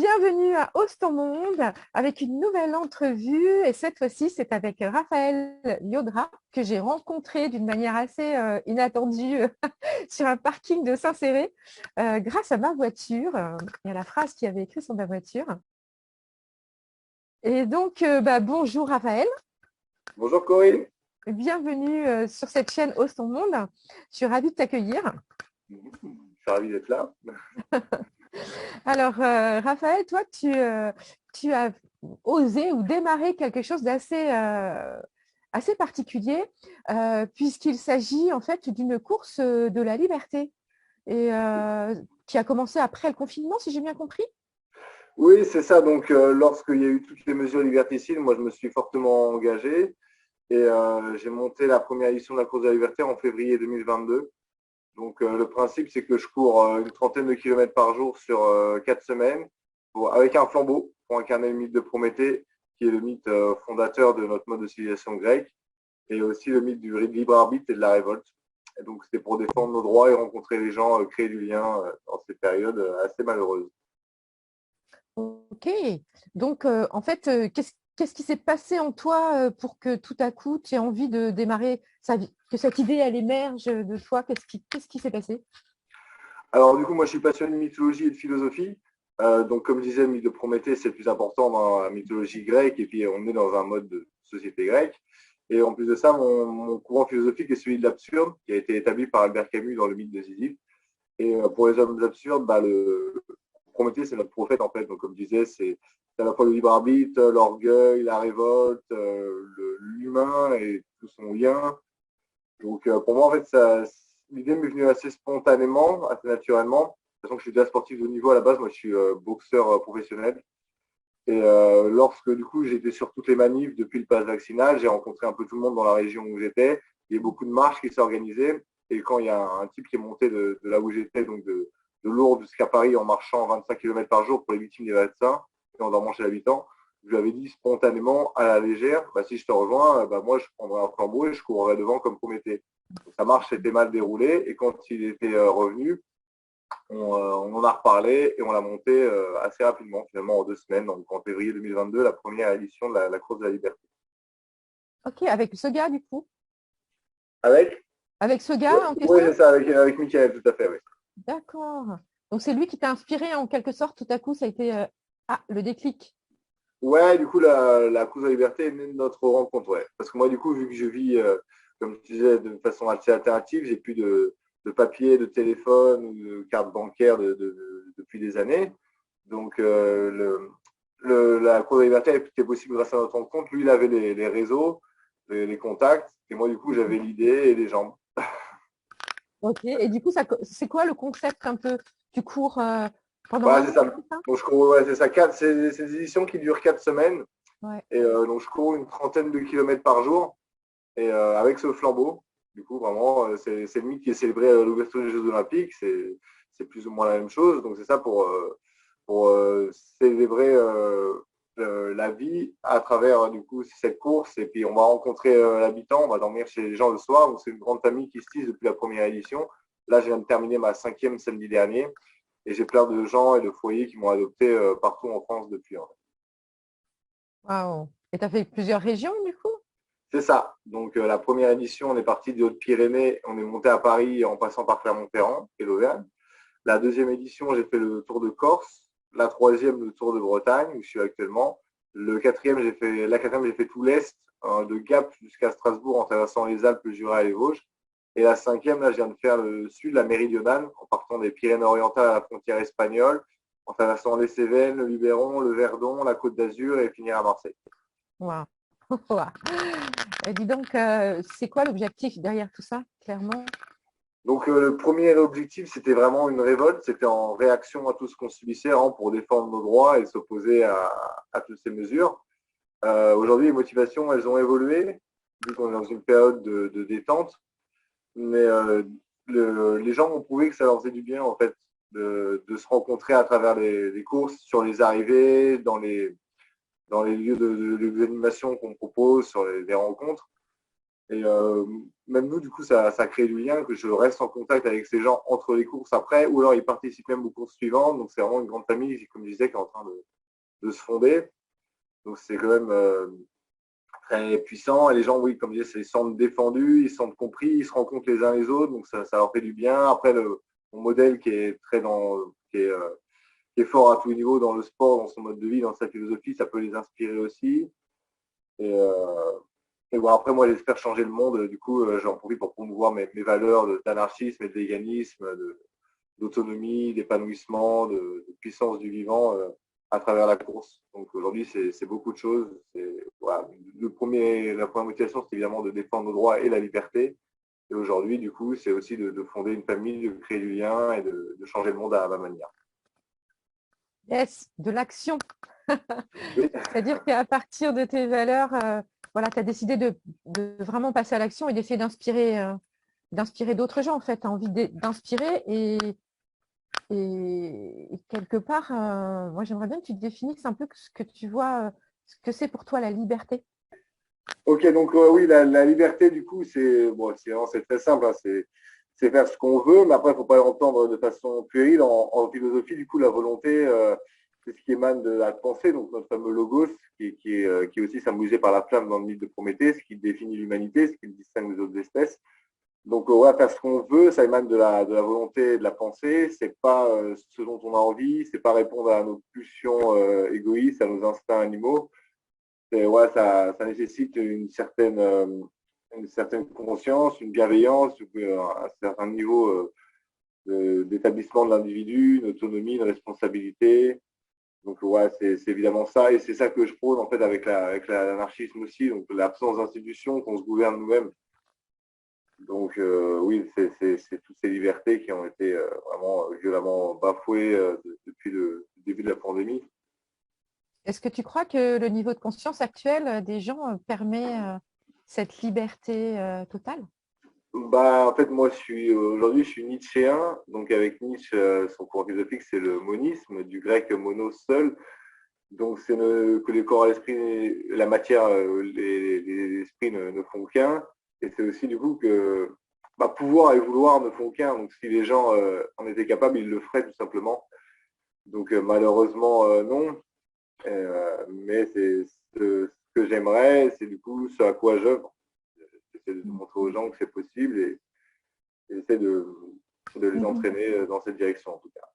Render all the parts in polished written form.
Bienvenue à Ose ton monde avec une nouvelle entrevue et cette fois-ci c'est avec Raphaël Liodra que j'ai rencontré d'une manière assez inattendue sur un parking de Saint-Céré grâce à ma voiture et à la phrase qu'il avait écrite sur ma voiture. Et donc bonjour Raphaël. Bonjour Corinne. Bienvenue sur cette chaîne Ose ton monde. Je suis ravie de t'accueillir. Je suis ravi d'être là. Alors, Raphaël, toi, tu as osé ou démarré quelque chose d'assez assez particulier, puisqu'il s'agit en fait d'une course de la liberté et qui a commencé après le confinement, si j'ai bien compris. Oui, c'est ça. Donc, lorsqu'il y a eu toutes les mesures liberticides, moi, je me suis fortement engagé et j'ai monté la première édition de la course de la liberté en février 2022. Donc, le principe, c'est que je cours une trentaine de kilomètres par jour sur 4 semaines avec un flambeau pour incarner le mythe de Prométhée, qui est le mythe fondateur de notre mode de civilisation grecque, et aussi le mythe du libre arbitre et de la révolte. Et donc, c'était pour défendre nos droits et rencontrer les gens, créer du lien dans ces périodes assez malheureuses. Ok. Donc, en fait, qu'est-ce qui s'est passé en toi pour que tout à coup, tu aies envie de démarrer sa vie, que cette idée, elle émerge de toi? Qu'est-ce qui s'est passé? Alors, du coup, moi, je suis passionné de mythologie et de philosophie. Donc, comme je disais, le mythe de Prométhée, c'est le plus important dans la mythologie grecque. Et puis, on est dans un mode de société grecque. Et en plus de ça, mon courant philosophique est celui de l'absurde, qui a été établi par Albert Camus dans le mythe de Sisyphe. Et pour les hommes absurdes, Prométhée, c'est notre prophète, en fait. Donc, comme je disais, c'est à la fois le libre arbitre, l'orgueil, la révolte, l'humain et tout son lien. Donc, pour moi, en fait, l'idée m'est venue assez spontanément, assez naturellement. De toute façon, je suis déjà sportif de haut niveau à la base. Moi, je suis boxeur professionnel. Et lorsque, du coup, j'étais sur toutes les manifs depuis le pass vaccinal, j'ai rencontré un peu tout le monde dans la région où j'étais. Il y a beaucoup de marches qui s'organisaient. Et quand il y a un type qui est monté de là où j'étais, donc de Lourdes jusqu'à Paris en marchant 25 km par jour pour les victimes des vaccins et en dormant chez l'habitant, je lui avais dit spontanément, à la légère, si je te rejoins, moi, je prendrais un flambeau et je courrais devant comme Prométhée. Donc, sa marche s'était mal déroulée et quand il était revenu, on en a reparlé et on l'a monté assez rapidement, finalement en 2 semaines, donc en février 2022, la première édition de la course de la liberté. Ok, avec ce gars, du coup. Avec Avec ce Oui, gars en ouais, question? c'est ça, avec Mickaël, tout à fait, oui. D'accord. Donc, c'est lui qui t'a inspiré en quelque sorte, tout à coup, ça a été le déclic. Ouais, du coup, la course de la liberté est née de notre rencontre, ouais. Parce que moi, du coup, vu que je vis, comme tu disais, de façon assez alternative, j'ai plus de papier, de téléphone ou de carte bancaire depuis des années. Donc, la course de la liberté était possible grâce à notre rencontre. Lui, il avait les réseaux, les contacts, et moi, du coup, j'avais l'idée et les jambes. Ok. Et du coup, c'est quoi le concept un peu? Tu cours pendant Voilà, un c'est mois, ça. c'est ça? Donc, je cours, ouais, c'est ça. C'est des éditions qui durent 4 semaines. Ouais. Et donc, je cours une trentaine de kilomètres par jour. Et avec ce flambeau, du coup, vraiment, c'est le mythe qui est célébré à l'ouverture des Jeux Olympiques. C'est plus ou moins la même chose. Donc, c'est ça pour célébrer la vie à travers, du coup, cette course. Et puis, on va rencontrer l'habitant, on va dormir chez les gens le soir. Donc, c'est une grande famille qui se tisse depuis la première édition. Là, je viens de terminer ma 5e samedi dernier. Et j'ai plein de gens et de foyers qui m'ont adopté partout en France depuis. Waouh. Et tu as fait plusieurs régions, du coup? C'est ça. Donc, la première édition, on est parti des Hautes-Pyrénées, on est monté à Paris en passant par Clermont-Ferrand et l'Auvergne. La deuxième édition, j'ai fait le Tour de Corse. La troisième, le Tour de Bretagne, où je suis actuellement. La quatrième, j'ai fait tout l'Est, de Gap jusqu'à Strasbourg en traversant les Alpes, le Jura et les Vosges. Et la cinquième, là, je viens de faire le sud, la méridionale, en partant des Pyrénées-Orientales à la frontière espagnole, en traversant les Cévennes, le Luberon, le Verdon, la Côte d'Azur et finir à Marseille. Waouh. Et dis donc, c'est quoi l'objectif derrière tout ça, clairement? Donc, le premier objectif, c'était vraiment une révolte. C'était en réaction à tout ce qu'on subissait pour défendre nos droits et s'opposer à toutes ces mesures. Aujourd'hui, les motivations, elles ont évolué, vu qu'on est dans une période de détente. Mais les gens ont prouvé que ça leur faisait du bien, en fait, de se rencontrer à travers les courses, sur les arrivées, dans les lieux d'animation qu'on propose, sur les rencontres. Et même nous, du coup, ça crée du lien, que je reste en contact avec ces gens entre les courses après, ou alors ils participent même aux courses suivantes. Donc c'est vraiment une grande famille, comme je disais, qui est en train de se fonder. Donc c'est quand même très puissant. Et les gens, oui, comme je disais, ils se sentent défendus, ils se sentent compris, ils se rencontrent les uns les autres. Donc ça leur fait du bien. Après, mon modèle qui est qui est fort à tous les niveaux dans le sport, dans son mode de vie, dans sa philosophie, ça peut les inspirer aussi. Et, et bon, après, moi, j'espère changer le monde. Du coup, j'en profite pour promouvoir mes valeurs d'anarchisme et de véganisme, d'autonomie, d'épanouissement, de puissance du vivant à travers la course. Donc aujourd'hui, c'est beaucoup de choses. Voilà, la première motivation, c'est évidemment de défendre nos droits et la liberté. Et aujourd'hui, du coup, c'est aussi de fonder une famille, de créer du lien et de changer le monde à ma manière. Yes, de l'action. Oui. C'est-à-dire qu'à partir de tes valeurs, voilà, tu as décidé de vraiment passer à l'action et d'essayer d'inspirer d'autres gens, en fait. Tu as envie d'inspirer et quelque part, moi, j'aimerais bien que tu te définisses un peu ce que tu vois, ce que c'est pour toi la liberté. Ok, donc oui, la liberté, du coup, c'est très simple. Hein, c'est faire ce qu'on veut, mais après, il ne faut pas l'entendre de façon puérile. En philosophie, du coup, la volonté, c'est ce qui émane de la pensée, donc notre fameux logos, qui est aussi symbolisé par la flamme dans le mythe de Prométhée, ce qui définit l'humanité, ce qui le distingue des autres espèces. Donc, ouais, faire ce qu'on veut, ça émane de la volonté et de la pensée. C'est pas ce dont on a envie, c'est pas répondre à nos pulsions égoïstes, à nos instincts animaux. Ouais, ça nécessite une certaine conscience, une bienveillance, un certain niveau d'établissement de l'individu, une autonomie, une responsabilité. Donc ouais, c'est évidemment ça, et c'est ça que je prône en fait avec l'anarchisme aussi, donc l'absence d'institutions, qu'on se gouverne nous-mêmes. Donc oui, c'est toutes ces libertés qui ont été vraiment violemment bafouées depuis le début de la pandémie. Est-ce que tu crois que le niveau de conscience actuel des gens permet cette liberté totale? Bah, en fait, moi, aujourd'hui, je suis nietzschéen. Donc, avec Nietzsche, son courant philosophique, c'est le monisme, du grec monos, seul. Donc, que les corps à l'esprit, la matière, les esprits ne font qu'un. Et c'est aussi, du coup, que bah, pouvoir et vouloir ne font qu'un. Donc, si les gens en étaient capables, ils le feraient tout simplement. Donc, malheureusement, non. Mais c'est ce que j'aimerais, c'est du coup ce à quoi j'œuvre. J'essaie de montrer aux gens que c'est possible et j'essaie de les entraîner dans cette direction en tout cas.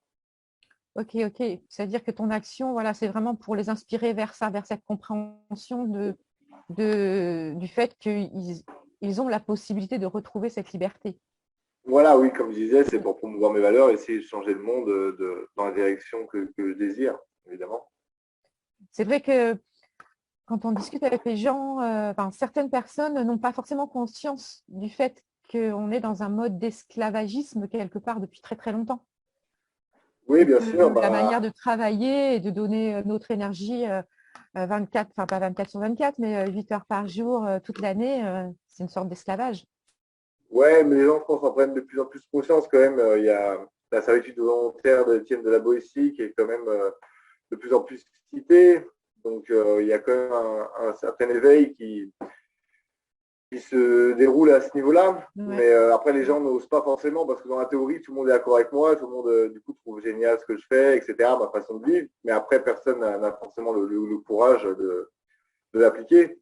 Ok, ok. C'est-à-dire que ton action, voilà, c'est vraiment pour les inspirer vers ça, vers cette compréhension du fait qu'ils ont la possibilité de retrouver cette liberté. Voilà, oui, comme je disais, c'est pour promouvoir mes valeurs, essayer de changer le monde dans la direction que je désire, évidemment. C'est vrai que quand on discute avec les gens, certaines personnes n'ont pas forcément conscience du fait qu'on est dans un mode d'esclavagisme quelque part depuis très très longtemps. Oui, Et bien que sûr. la manière de travailler et de donner notre énergie 24, enfin pas 24 sur 24, mais 8 heures par jour toute l'année, c'est une sorte d'esclavage. Ouais, mais les gens, je pense, en prennent de plus en plus conscience quand même. Il y a la servitude volontaire d'Étienne de la Boétie qui est quand même de plus en plus citée. Donc, il y a quand même un certain éveil qui se déroule à ce niveau-là. Ouais. Mais après, les gens n'osent pas forcément parce que dans la théorie, tout le monde est d'accord avec moi, tout le monde, du coup, trouve génial ce que je fais, etc., ma façon de vivre. Mais après, personne n'a forcément le courage de l'appliquer.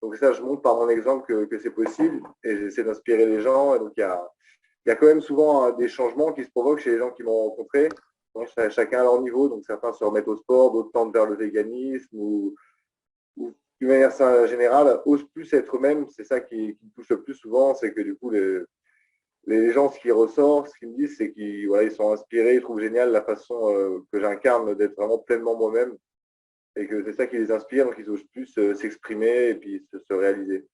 Donc ça, je montre par mon exemple que c'est possible et j'essaie d'inspirer les gens. Et donc, il y a quand même souvent des changements qui se provoquent chez les gens qui m'ont rencontré. Donc, chacun à leur niveau. Donc, certains se remettent au sport, d'autres tendent vers le véganisme ou d'une manière générale, osent plus être eux-mêmes. C'est ça qui me touche le plus souvent. C'est que du coup, les gens, ce qui ressort, ce qu'ils me disent, c'est qu'ils voilà, ils sont inspirés, ils trouvent génial la façon que j'incarne d'être vraiment pleinement moi-même et que c'est ça qui les inspire. Donc, ils osent plus s'exprimer et puis se réaliser.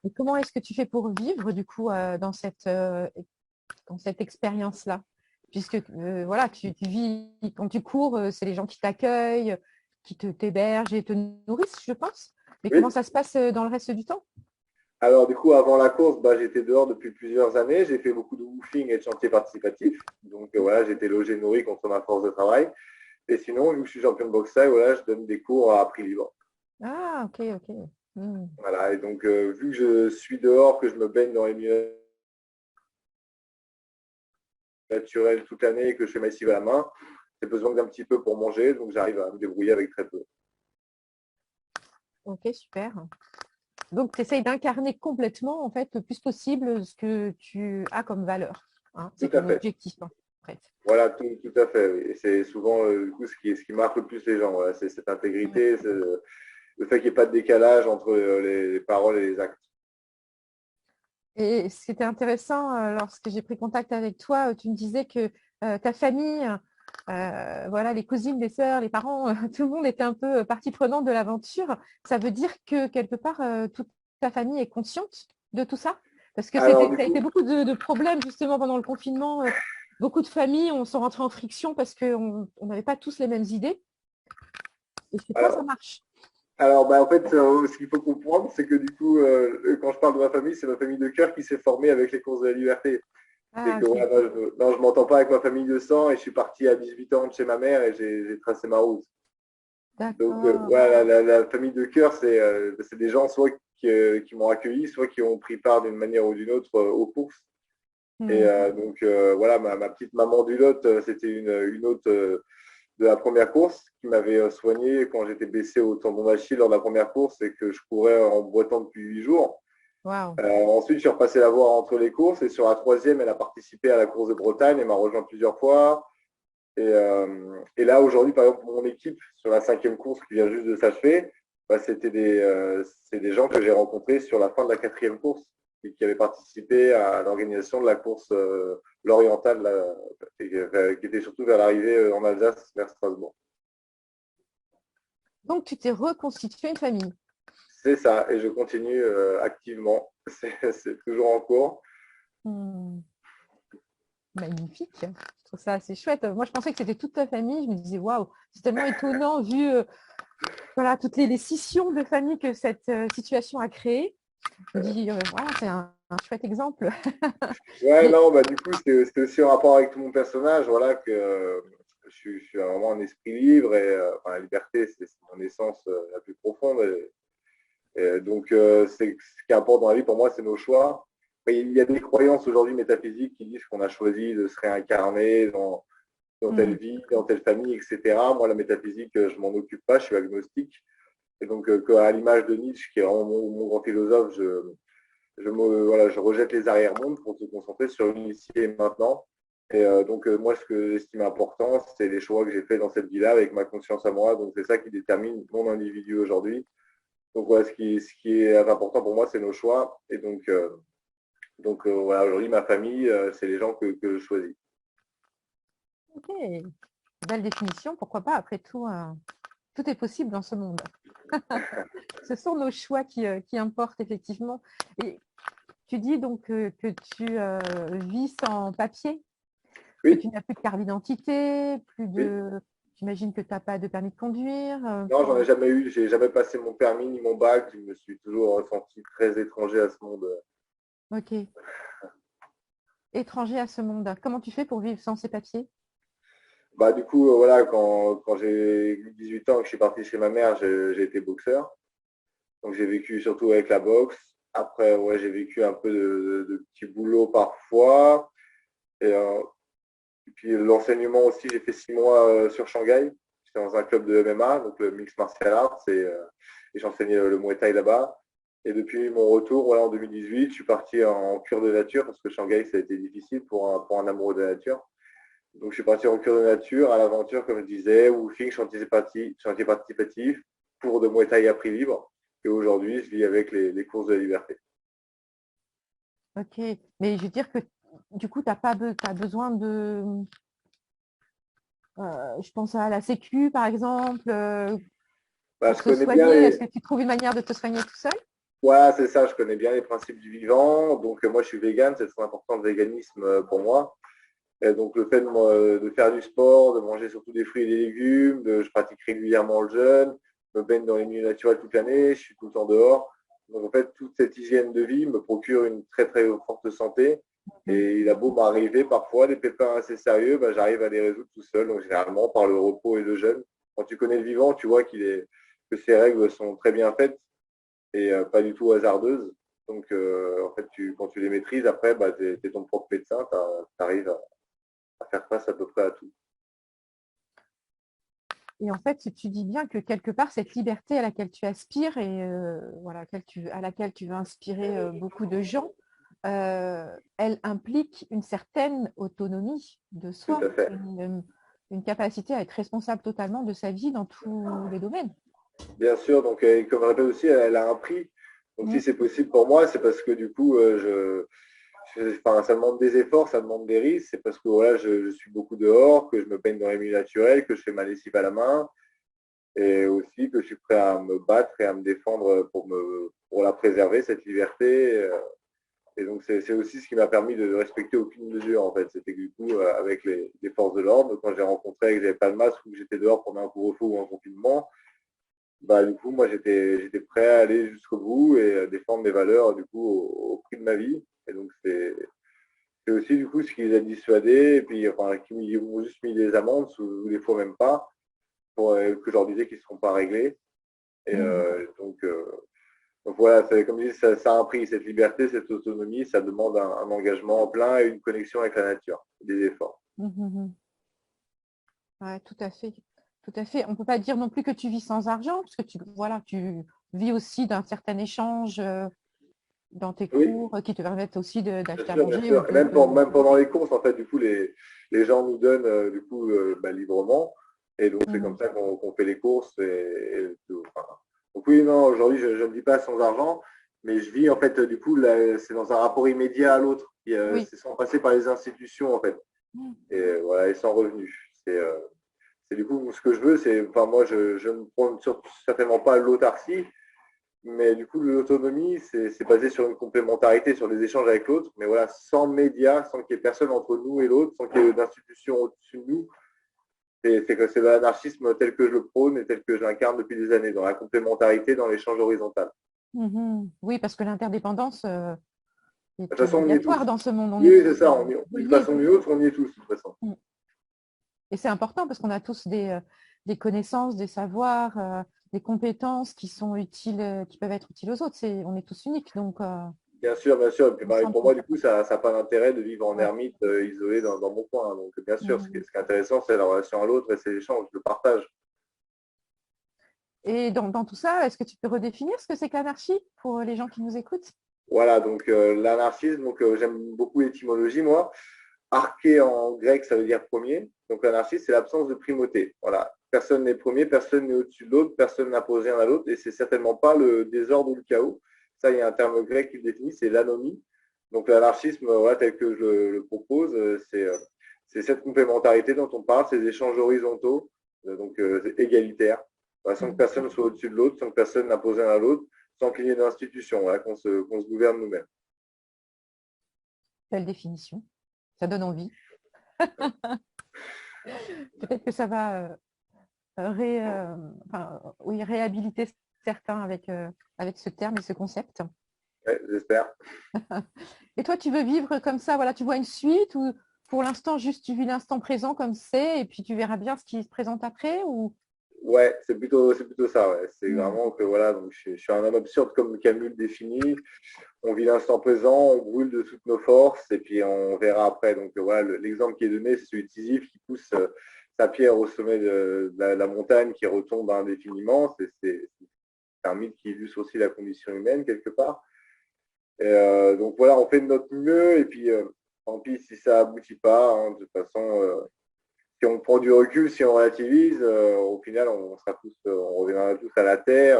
Et comment est-ce que tu fais pour vivre du coup dans cette expérience-là? Puisque voilà, tu vis quand tu cours, c'est les gens qui t'accueillent, qui t'hébergent et te nourrissent, je pense. Mais comment Oui. ça se passe dans le reste du temps? Alors, du coup, avant la course, bah, j'étais dehors depuis plusieurs années. J'ai fait beaucoup de woofing et de chantier participatif. Donc, voilà, j'étais logé, nourri contre ma force de travail. Et sinon, vu que je suis champion de boxe thaï, voilà, je donne des cours à prix libre. Ah, ok, ok. Mm. Voilà, et donc vu que je suis dehors, que je me baigne dans les milieux naturels toute l'année et que je fais ma lessive à la main, j'ai besoin d'un petit peu pour manger, donc j'arrive à me débrouiller avec très peu. Ok, super. Donc, tu essayes d'incarner complètement, en fait, le plus possible ce que tu as comme valeur. Hein. C'est Tout à ton fait. objectif, en fait. Voilà, tout à fait. Oui. Et c'est souvent du coup, ce qui marque le plus les gens. Voilà, c'est cette Ouais. intégrité, le fait qu'il n'y ait pas de décalage entre les paroles et les actes. Et ce qui était intéressant, lorsque j'ai pris contact avec toi, tu me disais que ta famille, voilà, les cousines, les sœurs, les parents, tout le monde était un peu partie prenante de l'aventure. Ça veut dire que quelque part, toute ta famille est consciente de tout ça? Parce que ça Alors du a été coup, beaucoup de problèmes justement pendant le confinement. Beaucoup de familles on sont rentrées en friction parce qu'on n'avait pas tous les mêmes idées. Et chez toi, ça alors, marche. bah, en fait, ce qu'il faut comprendre, c'est que du coup, quand je parle de ma famille, c'est ma famille de cœur qui s'est formée avec les courses de la liberté. C'est Ah, que ok. ouais, non, je m'entends pas avec ma famille de sang et je suis parti à 18 ans de chez ma mère et j'ai tracé ma route. Donc, D'accord. ouais, la famille de cœur, c'est des gens soit qui m'ont accueilli, soit qui ont pris part d'une manière ou d'une autre aux courses. Et Hmm. donc, voilà, ma petite maman du Lot, c'était une autre de la première course qui m'avait soigné quand j'étais blessé au tendon d'Achille lors de la première course et que je courais en boitant depuis 8 jours. Waouh. Ensuite, je suis repassé la voir entre les courses et sur la troisième, elle a participé à la course de Bretagne et m'a rejoint plusieurs fois. Et là, aujourd'hui, par exemple, mon équipe, sur la cinquième course qui vient juste de s'achever, bah, c'est des gens que j'ai rencontrés sur la fin de la quatrième course et qui avaient participé à l'organisation de la course l'orientale, qui était surtout vers l'arrivée en Alsace, vers Strasbourg. Donc, tu t'es reconstitué une famille. C'est ça, et je continue activement. C'est toujours en cours. Hmm. Magnifique. Je trouve ça assez chouette. Moi, je pensais que c'était toute ta famille. Je me disais, waouh, c'est tellement étonnant vu voilà, toutes les scissions de famille que cette situation a créées. Je me dis, voilà, c'est un chouette exemple. Ouais, Mais non, bah du coup, c'est aussi en rapport avec tout mon personnage, voilà, que je suis vraiment un esprit libre et enfin, la liberté, c'est mon essence la plus profonde. Et donc, ce qui importe dans la vie, pour moi, c'est nos choix. Mais il y a des croyances aujourd'hui métaphysiques qui disent qu'on a choisi de se réincarner dans telle hmm, vie, dans telle famille, etc. Moi, la métaphysique, je m'en occupe pas, je suis agnostique. Et donc, à l'image de Nietzsche, qui est vraiment mon grand philosophe, voilà, je rejette les arrière-mondes pour se concentrer sur ici et maintenant. Et donc, moi, ce que j'estime important, c'est les choix que j'ai faits dans cette vie-là avec ma conscience à moi. Donc, c'est ça qui détermine mon individu aujourd'hui. Donc, voilà, ce qui est important pour moi, c'est nos choix. Et donc, voilà, aujourd'hui, ma famille, c'est les gens que je choisis. ok, belle définition. Pourquoi pas? Après tout, tout est possible dans ce monde. Ce sont nos choix qui importent effectivement. Et tu dis donc que tu vis sans papier, que Oui, tu n'as plus de carte d'identité, plus oui. de. J'imagine que tu n'as pas de permis de conduire. Non, j'en ai jamais eu. J'ai jamais passé mon permis ni mon bac. Je me suis toujours senti très étranger à ce monde. Ok. Étranger à ce monde. Comment tu fais pour vivre sans ces papiers? Bah, du coup, voilà, quand j'ai eu 18 ans et que je suis parti chez ma mère, j'ai été boxeur. Donc j'ai vécu surtout avec la boxe. Après, ouais, j'ai vécu un peu de petits boulots parfois. Et, puis l'enseignement aussi, j'ai fait 6 mois sur Shanghai. J'étais dans un club de MMA, donc le Mixed Martial Arts, et j'enseignais le Muay Thai là-bas. Et depuis mon retour, voilà, en 2018, je suis parti en cure de nature parce que Shanghai, ça a été difficile pour un amoureux de la nature. Donc je suis parti en cure de nature, à l'aventure, comme je disais, woofing, chantier participatif, cours de Muay Thai à prix libre. Et aujourd'hui, je vis avec les courses de la liberté. Ok. Mais je veux dire que du coup, tu n'as pas t'as besoin de. Je pense à la Sécu, par exemple, Bah, pour je se connais bien soigner. Est-ce les. que tu trouves une manière de te soigner tout seul? Voilà, c'est ça, je connais bien les principes du vivant. Donc moi, je suis vegan, c'est très important le véganisme pour moi. Et donc le fait de faire du sport, de manger surtout des fruits et des légumes, je pratique régulièrement le jeûne, je me baigne dans les milieux naturels toute l'année, je suis tout le temps dehors. Donc en fait, toute cette hygiène de vie me procure une très très forte santé. Mhm. Et il a beau m'arriver parfois des pépins assez sérieux, bah, j'arrive à les résoudre tout seul, donc généralement par le repos et le jeûne. Quand tu connais le vivant, tu vois que ses règles sont très bien faites. et pas du tout hasardeuses. Donc, en fait, quand tu les maîtrises, après, tu es ton propre médecin, tu arrives à faire face à peu près à tout. Et en fait, tu dis bien que quelque part, cette liberté à laquelle tu aspires et voilà, à laquelle tu veux inspirer beaucoup de gens, elle implique une certaine autonomie de Tout soi, à fait. une capacité à être responsable totalement de sa vie dans tous les domaines. Bien sûr, donc comme je répète aussi, elle a un prix. Donc si Mm. c'est possible pour moi, c'est parce que du coup, enfin, ça demande des efforts, ça demande des risques. C'est parce que voilà, je suis beaucoup dehors, que je me baigne dans les milieux naturels, que je fais ma lessive à la main, et aussi que je suis prêt à me battre et à me défendre pour la préserver, cette liberté. Et donc c'est aussi ce qui m'a permis de respecter aucune mesure en fait. C'était que du coup, avec les forces de l'ordre, quand j'ai rencontré et que j'avais pas de masque ou que j'étais dehors pendant un couvre-feu ou un confinement, du coup, moi, j'étais prêt à aller jusqu'au bout et à défendre mes valeurs, du coup, au prix de ma vie. Et donc, c'est aussi, du coup, ce qui les a dissuadés, et puis, enfin, qui m'ont juste mis des amendes, ou des fois même pas, pour, que je leur disais qu'ils ne seront pas réglés. Et Mm. donc voilà, comme je dis, ça a un prix, cette liberté, cette autonomie, ça demande un engagement plein et une connexion avec la nature, des efforts. Mm, ouais, tout à fait. Tout à fait. On ne peut pas dire non plus que tu vis sans argent, parce que voilà, tu vis aussi d'un certain échange dans tes Oui, cours qui te permettent aussi bien d'acheter à sûr, bien manger ou sûr. Et même, de... même pendant les courses, en fait, du coup, les gens nous donnent du coup librement. Et donc, c'est comme Mhm. ça qu'on fait les courses. Enfin, donc oui, non, aujourd'hui, je ne vis pas sans argent, mais je vis, en fait, du coup, c'est dans un rapport immédiat à l'autre. Oui. C'est sans passer par les institutions, en fait. Mm. Et voilà, et sans revenus. C'est du coup, ce que je veux, c'est, enfin, moi, je ne prends certainement pas l'autarcie, mais du coup, l'autonomie, c'est basé sur une complémentarité, sur des échanges avec l'autre. Mais voilà, sans médias, sans qu'il y ait personne entre nous et l'autre, sans qu'il y ait d'institutions au-dessus de nous, c'est l'anarchisme tel que je le prône et tel que je l'incarne depuis des années, dans la complémentarité, dans l'échange horizontal. Mhm. Oui, parce que l'interdépendance De toute est façon, on y est obligatoire tous. dans ce monde. On est Oui, c'est tous ça, d'une reliés. façon ou d'une autre, on y est tous, de toute façon. Mm. Et c'est important parce qu'on a tous des connaissances, des savoirs, des compétences qui sont utiles, qui peuvent être utiles aux autres. On est tous uniques, donc Bien sûr, bien sûr. Et puis, ensemble. pour moi, du coup, ça n'a pas d'intérêt de vivre en Ouais. ermite, isolé dans mon coin. Donc, bien sûr, Mhm. ce qui est intéressant, c'est la relation à l'autre et c'est l'échange, le partage. Et dans tout ça, est-ce que tu peux redéfinir ce que c'est que l'anarchie pour les gens qui nous écoutent? Voilà, donc l'anarchisme, donc j'aime beaucoup l'étymologie, moi. Arché en grec, ça veut dire premier. Donc l'anarchie, c'est l'absence de primauté. Voilà. Personne n'est premier, personne n'est au-dessus de l'autre, personne n'impose rien à l'autre, et c'est certainement pas le désordre ou le chaos. Ça, il y a un terme grec qui le définit, c'est l'anomie. Donc l'anarchisme, voilà, tel que je le propose, c'est cette complémentarité dont on parle, ces échanges horizontaux, donc égalitaires, voilà, sans que Mhm. personne soit au-dessus de l'autre, sans que personne n'impose rien à l'autre, sans qu'il y ait d'institution, voilà, qu'on se gouverne nous-mêmes. Belle définition. Ça donne envie. Peut-être que ça va oui, réhabiliter certains avec ce terme et ce concept. Ouais, j'espère. Et toi, tu veux vivre comme ça, voilà, tu vois une suite ou pour l'instant, juste tu vis l'instant présent comme c'est et puis tu verras bien ce qui se présente après ou... Ouais, c'est plutôt ça. Ouais. C'est Hmm. vraiment que voilà, donc je suis un homme absurde comme Camus le définit. On vit l'instant présent, on brûle de toutes nos forces et puis on verra après. Donc voilà, l'exemple qui est donné, c'est celui de Sisyphe qui pousse sa pierre au sommet de la montagne qui retombe indéfiniment. C'est un mythe qui illustre aussi la condition humaine quelque part. Et, donc voilà, on fait de notre mieux et puis tant pis si ça aboutit pas. Hein, de toute façon, si on prend du recul, si on relativise, au final, on reviendra tous à la Terre.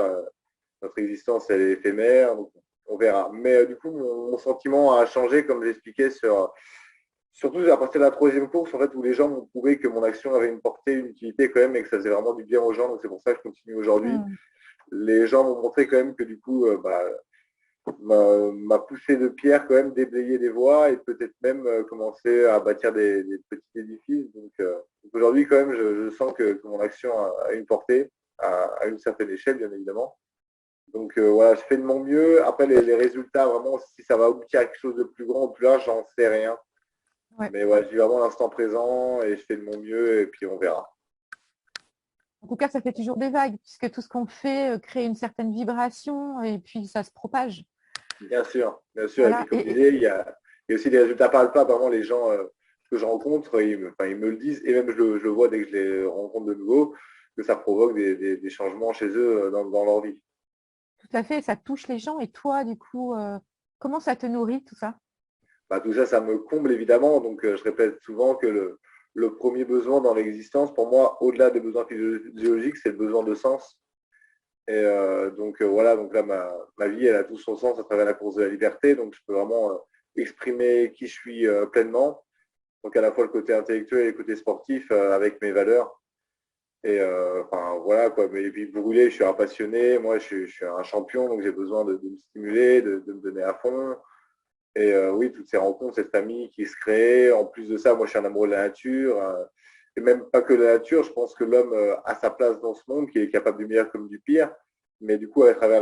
Notre existence, elle est éphémère, donc on verra. Mais du coup, mon sentiment a changé, comme j'expliquais, surtout à partir de la troisième course, en fait, où les gens m'ont prouvé que mon action avait une portée, une utilité quand même, et que ça faisait vraiment du bien aux gens. Donc c'est pour ça que je continue aujourd'hui. Hmm. Les gens m'ont montré quand même que du coup, ma poussée de pierre quand même déblayer des voies et peut-être même commencer à bâtir des petits édifices. Donc aujourd'hui quand même je sens que mon action a une portée à une certaine échelle bien évidemment. Donc voilà, je fais de mon mieux. Après les résultats vraiment si ça va aboutir à quelque chose de plus grand ou plus large, j'en sais rien. Ouais. Mais voilà, je vis vraiment l'instant présent et je fais de mon mieux et puis on verra. En tout cas, ça fait toujours des vagues, puisque tout ce qu'on fait crée une certaine vibration et puis ça se propage. Bien sûr, bien sûr. Et puis Voilà. comme je disais, il y a aussi des résultats palpables. Vraiment, les gens que je rencontre, enfin, ils me le disent, et même je le vois dès que je les rencontre de nouveau, que ça provoque des changements chez eux dans leur vie. Tout à fait, ça touche les gens. Et toi, du coup, comment ça te nourrit tout ça? Bah, tout ça, ça me comble évidemment. Donc, je répète souvent que le premier besoin dans l'existence, pour moi, au-delà des besoins physiologiques, c'est le besoin de sens. Et donc voilà, donc là, ma vie, elle a tout son sens à travers la course de la liberté. Donc, je peux vraiment exprimer qui je suis pleinement. Donc, à la fois le côté intellectuel et le côté sportif avec mes valeurs. Et enfin, voilà quoi. Et puis, brûler, je suis un passionné. Moi, je suis un champion, donc j'ai besoin de me stimuler, de me donner à fond. Et oui, toutes ces rencontres, cette famille qui se crée. En plus de ça, moi, je suis un amoureux de la nature. Et même pas que de la nature, je pense que l'homme a sa place dans ce monde, qui est capable du meilleur comme du pire. Mais du coup, à travers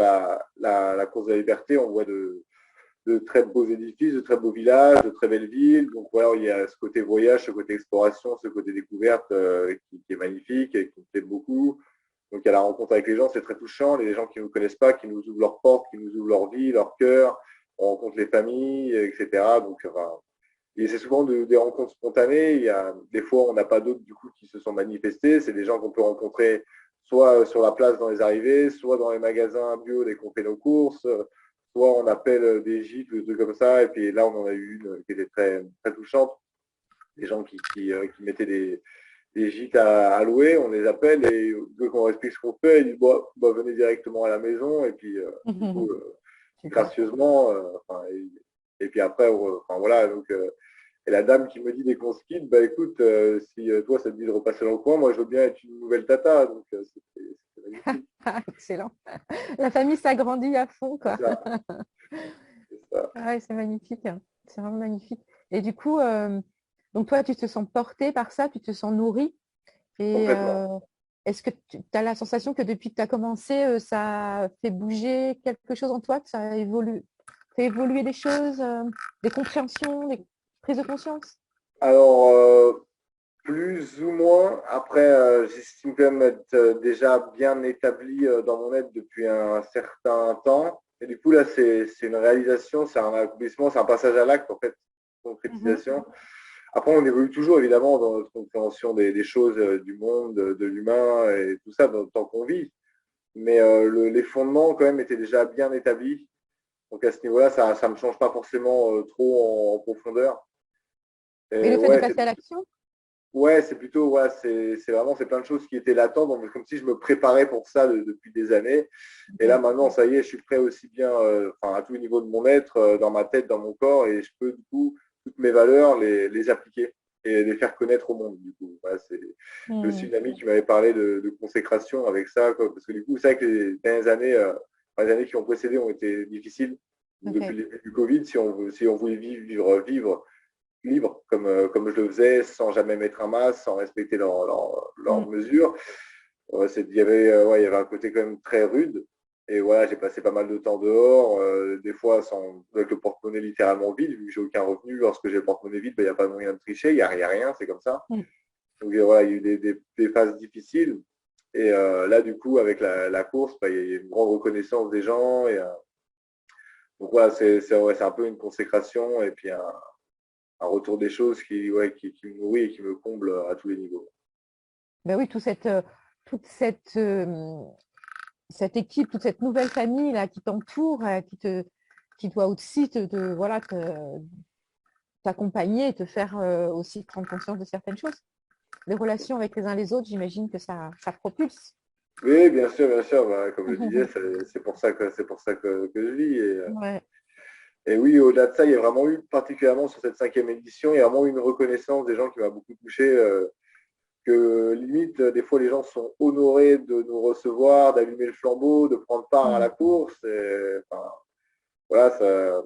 la course de la liberté, on voit de très beaux édifices, de très beaux villages, de très belles villes. Donc voilà, il y a ce côté voyage, ce côté exploration, ce côté découverte qui est magnifique et qui me plaît beaucoup. Donc il y a la rencontre avec les gens, c'est très touchant. Les gens qui ne nous connaissent pas, qui nous ouvrent leurs portes, qui nous ouvrent leur vie, leur cœur. On rencontre les familles, etc. Donc enfin, et c'est souvent des rencontres spontanées. Il y a, des fois, on n'a pas d'autres du coup qui se sont manifestés. C'est des gens qu'on peut rencontrer soit sur la place dans les arrivées, soit dans les magasins bio dès qu'on fait nos courses, soit on appelle des gîtes ou des trucs comme ça. Et puis là, on en a eu une qui était très, très touchante. Des gens qui mettaient des gîtes à louer, on les appelle et dès qu'on explique ce qu'on fait, ils disent bon, bah, venez directement à la maison. Et puis, du coup, Super. gracieusement, enfin, et puis après, enfin, voilà. Donc, et la dame qui me dit dès qu'on se quitte, bah écoute, si toi ça te dit de repasser dans le coin, moi je veux bien être une nouvelle tata. Donc c'est magnifique. Ah, excellent. La famille s'agrandit à fond, C'est quoi. ça, c'est ça. Ouais, c'est magnifique, hein. C'est vraiment magnifique. Et du coup, donc toi, tu te sens porté par ça, tu te sens nourri. Et Complètement. est-ce que tu as la sensation que depuis que tu as commencé, ça fait bouger quelque chose en toi, que ça évolue, fait évoluer des choses, des compréhensions, des prises de conscience? Alors, plus ou moins, après, j'estime quand même être déjà bien établi dans mon être depuis un certain temps. Et du coup, là, c'est une réalisation, c'est un accomplissement, c'est un passage à l'acte, en fait, Mhm. concrétisation. Après, on évolue toujours, évidemment, dans notre compréhension des choses, du monde, de l'humain et tout ça, dans le temps qu'on vit. Mais les fondements, quand même, étaient déjà bien établis. Donc, à ce niveau-là, ça ne me change pas forcément trop en profondeur. Et Et le fait de ouais, passer à l'action? ouais, c'est plutôt, ouais, c'est vraiment, c'est plein de choses qui étaient latentes, donc comme si je me préparais pour ça depuis des années. Et là, Ok. maintenant, ça y est, je suis prêt aussi bien, enfin, à tous les niveaux de mon être, dans ma tête, dans mon corps, et je peux, du coup, toutes mes valeurs, les appliquer et les faire connaître au monde, du coup. Voilà, c'est aussi Hmm. une amie qui m'avait parlé de consécration avec ça, quoi, parce que du coup, c'est vrai que les dernières années, les années qui ont précédé ont été difficiles. Depuis Ok. le début du Covid, si on voulait vivre libre, comme je le faisais, sans jamais mettre un masque, sans respecter leurs Hmm. mesures. Ouais, il y avait un côté quand même très rude. Et voilà, j'ai passé pas mal de temps dehors, des fois avec le porte-monnaie littéralement vide, vu que j'ai aucun revenu. Lorsque j'ai le porte-monnaie vide, ben, il n'y a pas moyen de tricher, il y a rien, c'est comme ça. Hmm. Donc voilà, il y a eu des phases difficiles. Et là, du coup, avec la course, ben, il y a une grande reconnaissance des gens. Donc voilà, ouais, c'est un peu une consécration et puis un retour des choses qui me nourrit et qui me comble à tous les niveaux. Ben oui, toute cette équipe, toute cette nouvelle famille là qui t'entoure, qui doit aussi voilà, t'accompagner et te faire aussi prendre conscience de certaines choses. Les relations avec les uns les autres, j'imagine que ça propulse. Oui, bien sûr, bah, comme je disais, c'est pour ça que je vis. Ouais. Et oui, au-delà de ça, il y a vraiment eu, particulièrement sur cette cinquième édition, il y a vraiment eu une reconnaissance des gens qui m'a beaucoup touché, que limite, des fois, les gens sont honorés de nous recevoir, d'allumer le flambeau, de prendre part à Mm. la course. Et, enfin, voilà,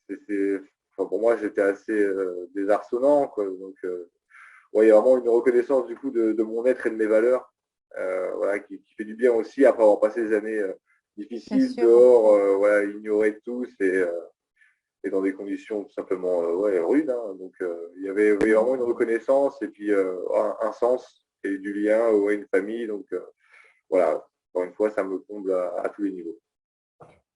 enfin, pour moi, c'était assez désarçonnant, quoi. Donc, ouais, il y a vraiment une reconnaissance du coup de mon être et de mes valeurs, voilà, qui fait du bien aussi après avoir passé des années Bien difficiles sûr. dehors, voilà, ignorés de tous et dans des conditions tout simplement ouais, rudes. Hein. Donc il y avait Mm. vraiment une reconnaissance et puis un sens créer du lien ou une famille. Donc voilà, encore une fois, ça me comble à tous les niveaux.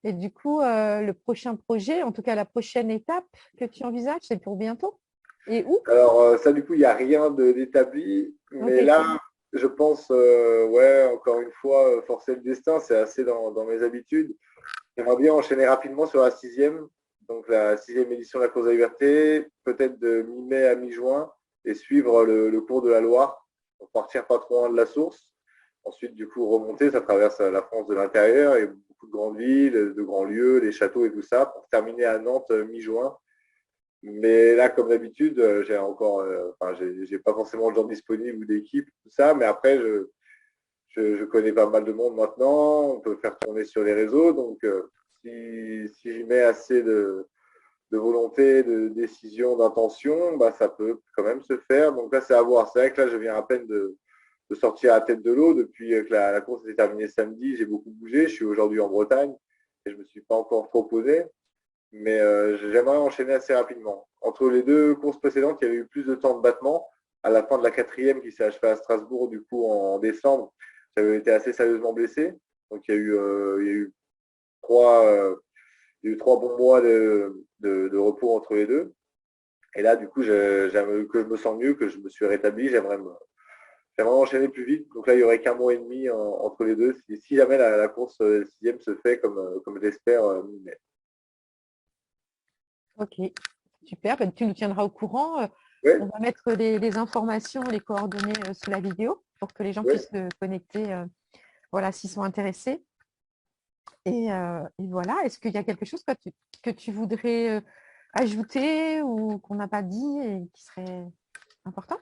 Et du coup, le prochain projet, en tout cas la prochaine étape que tu envisages, c'est pour bientôt? Et où? Alors ça, du coup, il n'y a rien d'établi, Ok. mais là, je pense, ouais, encore une fois, forcer le destin, c'est assez dans mes habitudes. J'aimerais bien enchaîner rapidement sur la sixième, donc la sixième édition de la course de la liberté, peut-être de mi-mai à mi-juin, et suivre le cours de la Loire, pour partir pas trop loin de la source. Ensuite, du coup, remonter, ça traverse la France de l'intérieur et beaucoup de grandes villes, de grands lieux, des châteaux et tout ça, pour terminer à Nantes mi-juin. Mais là, comme d'habitude, j'ai encore, enfin, j'ai pas forcément de gens disponibles ou d'équipe, tout ça, mais après, je connais pas mal de monde maintenant, on peut faire tourner sur les réseaux, donc si j'y mets assez de volonté, de décision, d'intention, bah, ça peut quand même se faire. Donc là, c'est à voir. C'est vrai que là, je viens à peine de sortir à la tête de l'eau depuis que la course s'est terminée samedi. J'ai beaucoup bougé. Je suis aujourd'hui en Bretagne et je ne me suis pas encore trop posé. Mais j'aimerais enchaîner assez rapidement. Entre les deux courses précédentes, il y avait eu plus de temps de battement. À la fin de la quatrième qui s'est achevée à Strasbourg, du coup, en décembre, j'avais été assez sérieusement blessé. Donc il y a eu trois, il y a eu 3 bons mois de repos entre les deux. Et là, du coup, j'aimerais que je me sens mieux, que je me suis rétabli. J'aimerais enchaîner plus vite. Donc là, il y aurait qu'un mois et demi entre les deux, si jamais la course sixième se fait comme j'espère mi-mai. Ok, super. Ben, tu nous tiendras au courant. Oui, On va mettre les informations, les coordonnées sous la vidéo pour que les gens oui. puissent se connecter, voilà, s'ils sont intéressés. Et voilà, est-ce qu'il y a quelque chose que tu voudrais ajouter ou qu'on n'a pas dit et qui serait important?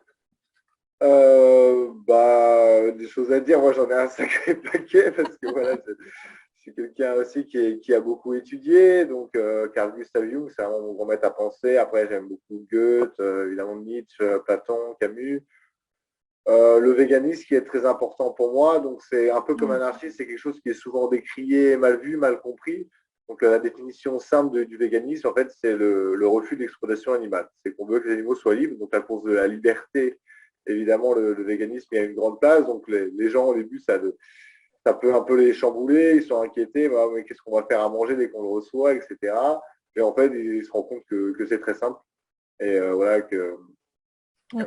Bah, des choses à dire. Moi, j'en ai un sacré paquet parce que voilà, je suis quelqu'un aussi qui a beaucoup étudié. Donc, Carl Gustav Jung, c'est vraiment mon grand maître à penser. Après, j'aime beaucoup Goethe, évidemment Nietzsche, Platon, Camus. Le véganisme qui est très important pour moi, donc c'est un peu comme Mm. anarchiste, c'est quelque chose qui est souvent décrié, mal vu, mal compris. Donc la définition simple du véganisme, en fait, c'est le refus de l'exploitation animale. C'est qu'on veut que les animaux soient libres, donc à cause de la liberté, évidemment, le véganisme il y a une grande place. Donc les gens au début, ça peut un peu les chambouler, ils sont inquiétés, bah, mais qu'est-ce qu'on va faire à manger dès qu'on le reçoit, etc. Et en fait, ils se rendent compte que c'est très simple. Et voilà que Mm.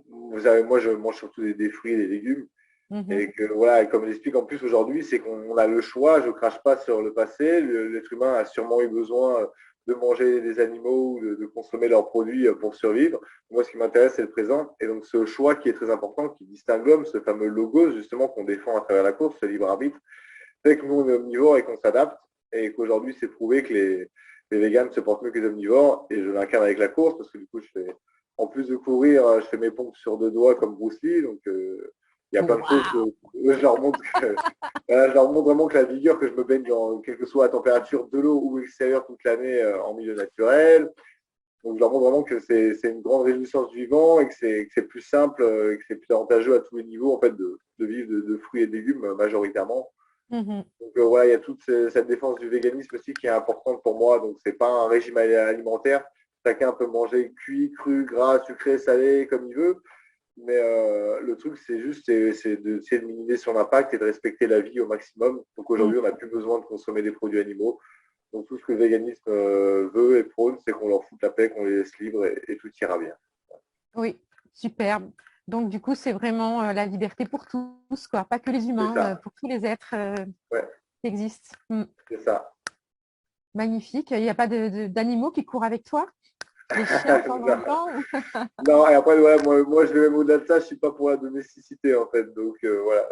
vous savez, moi, je mange surtout des fruits et des légumes. Mhm. Et que, voilà, et comme j'explique en plus aujourd'hui, c'est qu'on a le choix, je ne crache pas sur le passé. L'être humain a sûrement eu besoin de manger des animaux ou de consommer leurs produits pour survivre. Moi, ce qui m'intéresse, c'est le présent. Et donc, ce choix qui est très important, qui distingue l'homme, ce fameux logos, justement, qu'on défend à travers la course, ce libre arbitre, fait que nous, on est omnivores et qu'on s'adapte. Et qu'aujourd'hui, c'est prouvé que les véganes se portent mieux que les omnivores. Et je l'incarne avec la course parce que du coup, en plus de courir, je fais mes pompes sur 2 doigts comme Bruce Lee. Donc, il y a plein de choses. Waouh! Je leur montre voilà, je leur montre vraiment que la vigueur, que je me baigne dans, quelle que soit la température de l'eau ou extérieure toute l'année en milieu naturel. Donc, je leur montre vraiment que c'est une grande réjouissance du vivant et que c'est plus simple et que c'est plus avantageux à tous les niveaux en fait, de vivre de fruits et de légumes majoritairement. Mhm. Donc voilà, il y a toute cette défense du véganisme aussi qui est importante pour moi. Donc c'est pas un régime alimentaire. Chacun peut manger cuit, cru, gras, sucré, salé, comme il veut. Mais le truc, c'est juste de minimiser son impact et de respecter la vie au maximum. Donc Mm. aujourd'hui, on n'a plus besoin de consommer des produits animaux. Donc tout ce que le véganisme veut et prône, c'est qu'on leur foute la paix, qu'on les laisse libres et tout ira bien. Oui, superbe. Donc, du coup, c'est vraiment la liberté pour tous, quoi. Pas que les C'est humains, ça. pour tous les êtres Ouais, qui existent. Mm. c'est ça. Magnifique. Il n'y a pas d'animaux qui courent avec toi? Les chiens de temps en temps? Non, et après, ouais, moi, je vais même au-delà de ça, je suis pas pour la domesticité, en fait. Donc, voilà.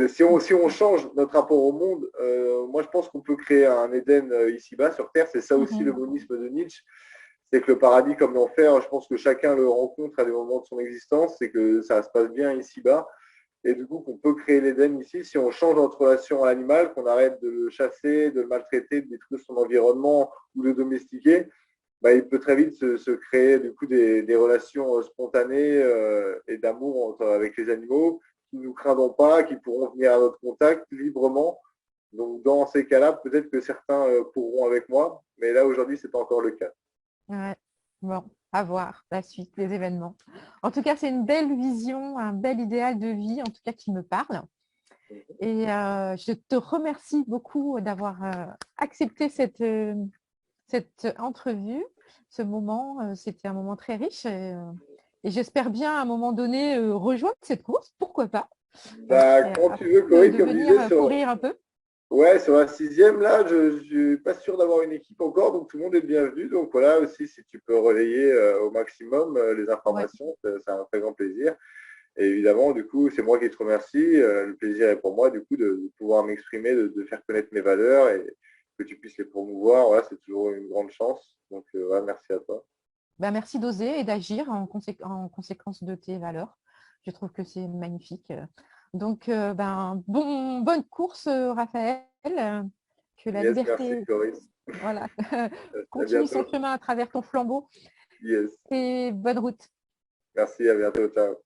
Si on change notre rapport au monde, moi, je pense qu'on peut créer un Éden ici-bas, sur Terre. C'est ça aussi le Mhm. monisme de Nietzsche. C'est que le paradis comme l'enfer, je pense que chacun le rencontre à des moments de son existence. C'est que ça se passe bien ici-bas. Et du coup, qu'on peut créer l'Éden ici si on change notre relation à l'animal, qu'on arrête de le chasser, de le maltraiter, de détruire son environnement ou de le domestiquer. Bah, il peut très vite se créer du coup des relations spontanées et d'amour avec les animaux qui ne nous craindront pas, qui pourront venir à notre contact librement. Donc dans ces cas-là, peut-être que certains pourront avec moi, mais là aujourd'hui, ce n'est pas encore le cas. Ouais. Bon, à voir la suite des événements. En tout cas, c'est une belle vision, un bel idéal de vie, en tout cas qui me parle. Et je te remercie beaucoup d'avoir accepté cette entrevue, ce moment. C'était un moment très riche et j'espère bien à un moment donné rejoindre cette course, pourquoi pas, Bah, quand tu veux, Corinne, de comme je disais, venir courir un peu. ouais, sur la sixième, là, je ne suis pas sûr d'avoir une équipe encore, donc tout le monde est bienvenu. Donc voilà aussi, si tu peux relayer au maximum les Ouais. informations, c'est un très grand plaisir. Et évidemment, du coup, c'est moi qui te remercie. Le plaisir est pour moi, du coup, de pouvoir m'exprimer, de faire connaître mes valeurs et que tu puisses les promouvoir. Voilà, c'est toujours une grande chance. Donc, voilà, merci à toi. Ben, merci d'oser et d'agir en conséquence de tes valeurs. Je trouve que c'est magnifique. Donc, bonne course, Raphaël. Que la Yes, merci liberté, Corinne. voilà, À continue son bientôt. chemin à travers ton flambeau Yes. et bonne route. Merci, à bientôt. Ciao.